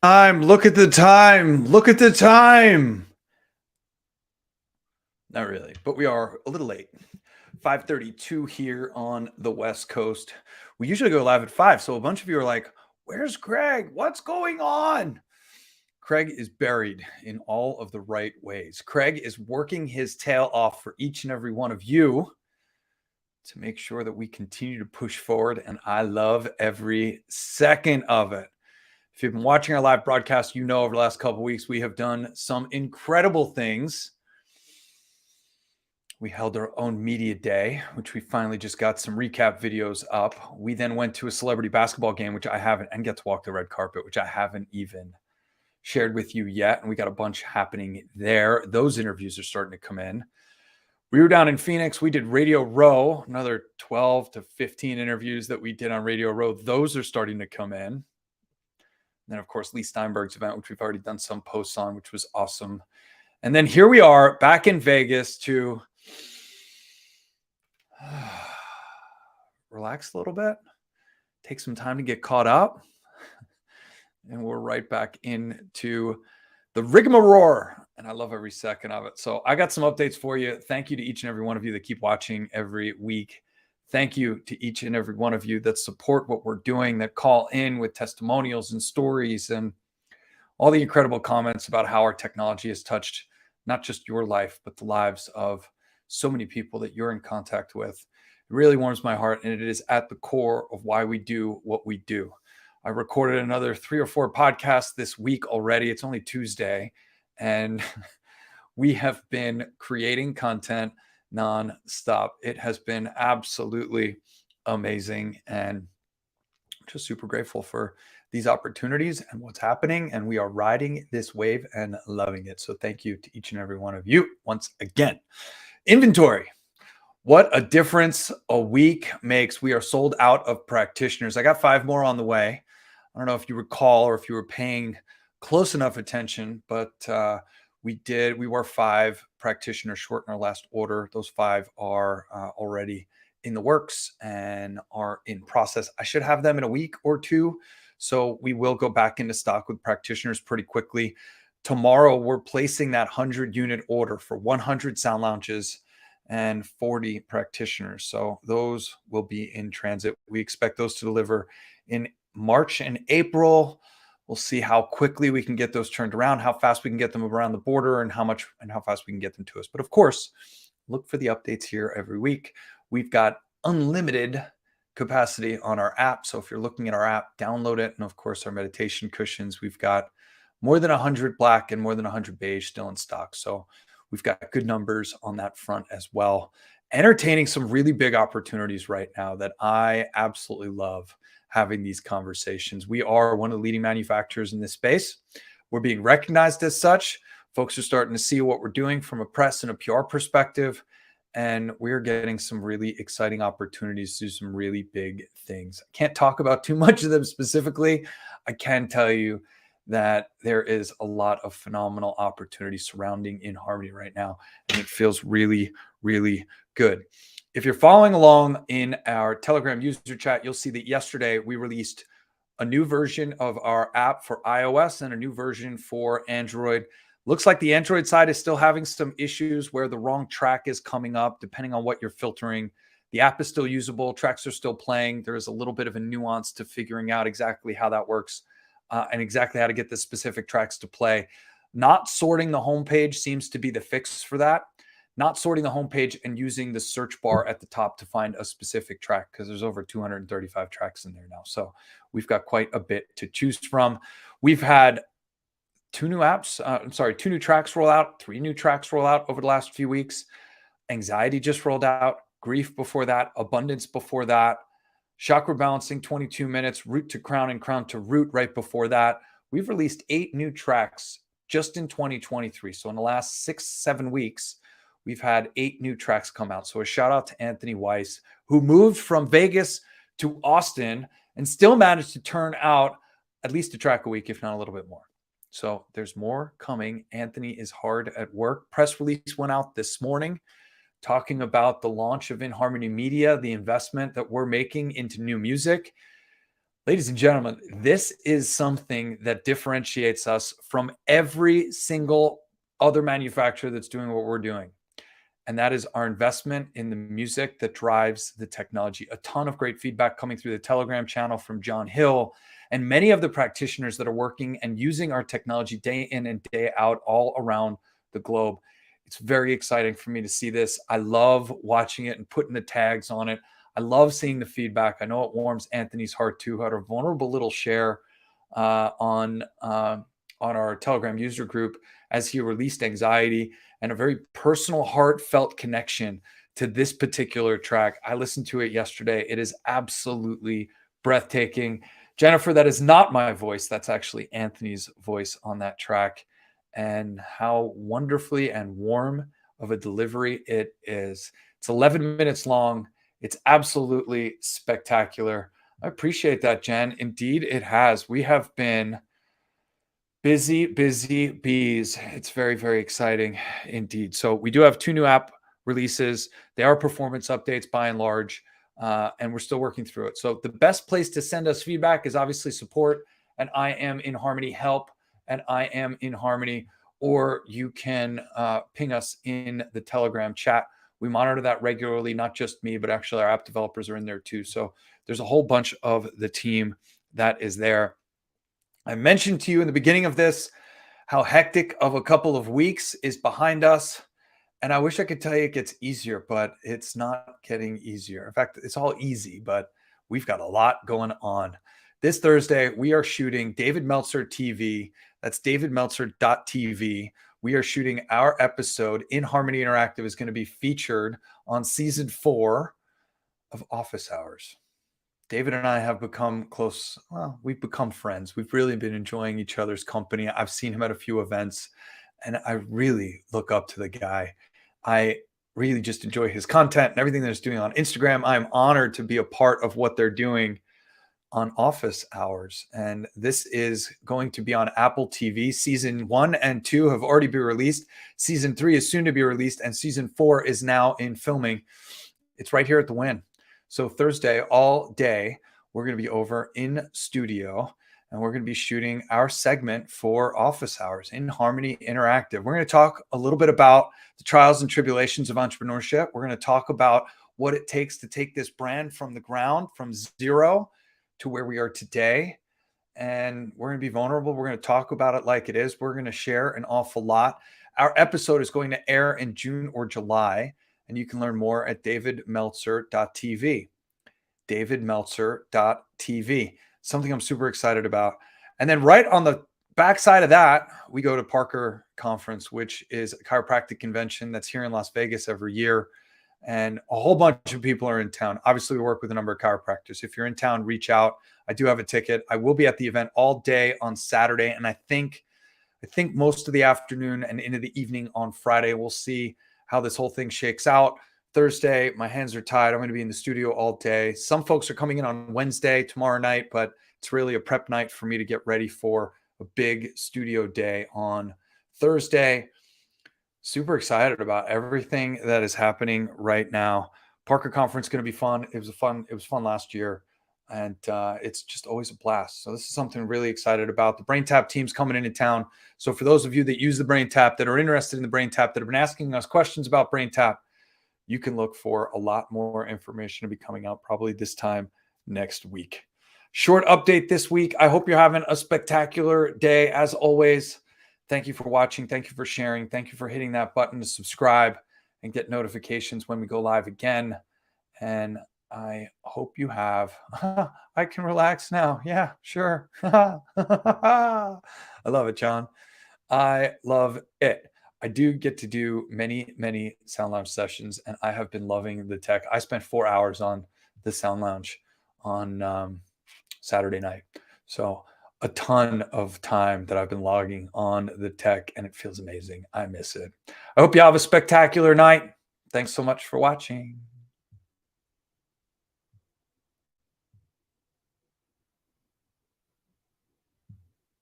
Look at the time. Look at the time. Not really, but we are a little late. 5:32 here on the West Coast. We usually go live at 5, so a bunch of you are like, "Where's Craig? What's going on?" Craig is buried in all of the right ways. Craig is working his tail off for each and every one of you to make sure that we continue to push forward, and I love every second of it. If you've been watching our live broadcast, you know over the last couple of weeks we have done some incredible things. We held our own media day, which we finally just got some recap videos up. We then went to a celebrity basketball game, which I haven't, and get to walk the red carpet, which I haven't even shared with you yet. And we got a bunch happening there. Those interviews are starting to come in. We were down in Phoenix. We did Radio Row, another 12 to 15 interviews that we did on Radio Row. Those are starting to come in. And then, of course, Lee Steinberg's event, which we've already done some posts on, which was awesome. And then here we are back in Vegas to relax a little bit, take some time to get caught up, and we're right back into the rigmarole. And I love every second of it. So I got some updates for you. Thank you to each and every one of you that keep watching every week. Thank you to each and every one of you that support what we're doing, that call in with testimonials and stories and all the incredible comments about how our technology has touched not just your life, but the lives of so many people that you're in contact with. It really warms my heart, and it is at the core of why we do what we do. I recorded another 3 or 4 podcasts this week already. It's only Tuesday, and we have been creating content nonstop. It has been absolutely amazing, and just super grateful for these opportunities and what's happening. And we are riding this wave and loving it. So thank you to each and every one of you once again. Inventory. What a difference a week makes. We are sold out of practitioners. I got 5 more on the way. I don't know if you recall or if you were paying close enough attention, but we were 5 practitioners short in our last order. Those 5 are already in the works and are in process. I should have them in a week or 2. So we will go back into stock with practitioners pretty quickly. Tomorrow, we're placing that 100-unit order for 100 sound lounges and 40 practitioners. So those will be in transit. We expect those to deliver in March and April. We'll see how quickly we can get those turned around, how fast we can get them around the border, and how fast we can get them to us. But of course, look for the updates here every week. We've got unlimited capacity on our app. So if you're looking at our app, download it. And of course, our meditation cushions, we've got more than 100 black and more than 100 beige still in stock. So we've got good numbers on that front as well. Entertaining some really big opportunities right now that I absolutely love having these conversations. We are one of the leading manufacturers in this space. We're being recognized as such. Folks are starting to see what we're doing from a press and a PR perspective. And we're getting some really exciting opportunities to do some really big things. I can't talk about too much of them specifically. I can tell you that there is a lot of phenomenal opportunity surrounding InHarmony right now. And it feels really, really good. If you're following along in our Telegram user chat, you'll see that yesterday we released a new version of our app for iOS and a new version for Android. Looks like the Android side is still having some issues where the wrong track is coming up, depending on what you're filtering. The app is still usable. Tracks are still playing. There is a little bit of a nuance to figuring out exactly how that works and exactly how to get the specific tracks to play. Not sorting the homepage seems to be the fix for that. Not sorting the homepage and using the search bar at the top to find a specific track, because there's over 235 tracks in there now. So we've got quite a bit to choose from. We've had 2 new tracks roll out, 3 new tracks roll out over the last few weeks. Anxiety just rolled out, grief before that, abundance before that, chakra balancing 22 minutes, root to crown and crown to root right before that. We've released 8 new tracks just in 2023. So in the last 6-7 weeks, we've had 8 new tracks come out. So a shout out to Anthony Weiss, who moved from Vegas to Austin and still managed to turn out at least a track a week, if not a little bit more. So there's more coming. Anthony is hard at work. Press release went out this morning talking about the launch of InHarmony Media, the investment that we're making into new music. Ladies and gentlemen, this is something that differentiates us from every single other manufacturer that's doing what we're doing. And that is our investment in the music that drives the technology. A ton of great feedback coming through the Telegram channel from John Hill and many of the practitioners that are working and using our technology day in and day out all around the globe. It's very exciting for me to see this. I love watching it and putting the tags on it. I love seeing the feedback. I know it warms Anthony's heart too. Had a vulnerable little share on our Telegram user group as he released Anxiety, and a very personal, heartfelt connection to this particular track. I listened to it yesterday. It is absolutely breathtaking. Jennifer, that is not my voice. That's actually Anthony's voice on that track. And how wonderfully and warm of a delivery it is. It's 11 minutes long. It's absolutely spectacular. I appreciate that, Jen. Indeed, it has. We have been busy bees. It's very, very exciting indeed. So we do have 2 new app releases. They are performance updates by and large, and we're still working through it. So the best place to send us feedback is obviously support and I am in Harmony, help and I am in Harmony, or you can ping us in the Telegram chat. We monitor that regularly, not just me, but actually our app developers are in there too. So there's a whole bunch of the team that is there. I mentioned to you in the beginning of this how hectic of a couple of weeks is behind us. And I wish I could tell you it gets easier, but it's not getting easier. In fact, it's all easy, but we've got a lot going on. This Thursday, we are shooting David Meltzer TV. That's davidmeltzer.tv. We are shooting our episode in Harmony Interactive is going to be featured on season 4 of Office Hours. David and I have become close. Well, we've become friends. We've really been enjoying each other's company. I've seen him at a few events, and I really look up to the guy. I really just enjoy his content and everything that he's doing on Instagram. I'm honored to be a part of what they're doing on Office Hours. And this is going to be on Apple TV. Season 1 and 2 have already been released. Season 3 is soon to be released, and season 4 is now in filming. It's right here at the Wynn. So Thursday, all day, we're going to be over in studio, and we're going to be shooting our segment for Office Hours in Harmony Interactive. We're going to talk a little bit about the trials and tribulations of entrepreneurship. We're going to talk about what it takes to take this brand from the ground, from zero to where we are today. And we're going to be vulnerable. We're going to talk about it like it is. We're going to share an awful lot. Our episode is going to air in June or July, and you can learn more at davidmeltzer.tv. davidmeltzer.tv. Something I'm super excited about. And then right on the backside of that, we go to Parker Conference, which is a chiropractic convention that's here in Las Vegas every year. And a whole bunch of people are in town. Obviously, we work with a number of chiropractors. If you're in town, reach out. I do have a ticket. I will be at the event all day on Saturday, and I think most of the afternoon and into the evening on Friday. We'll see how this whole thing shakes out. Thursday, my hands are tied. I'm going to be in the studio all day. Some folks are coming in on Wednesday, tomorrow night, but it's really a prep night for me to get ready for a big studio day on Thursday. Super excited about everything that is happening right now. Parker Conference is going to be fun. It was fun last year, and it's just always a blast. So this is something I'm really excited about. The BrainTap team's coming into town. So for those of you that use the BrainTap, that are interested in the BrainTap, that have been asking us questions about BrainTap, you can look for a lot more information to be coming out probably this time next week. Short update this week. I hope you're having a spectacular day. As always, thank you for watching. Thank you for sharing. Thank you for hitting that button to subscribe and get notifications when we go live again. And I hope you have, I can relax now. Yeah, sure. I love it, John. I love it. I do get to do many Sound Lounge sessions, and I have been loving the tech. I spent 4 hours on the Sound Lounge on Saturday night. So a ton of time that I've been logging on the tech, and it feels amazing. I miss it. I hope you have a spectacular night. Thanks so much for watching.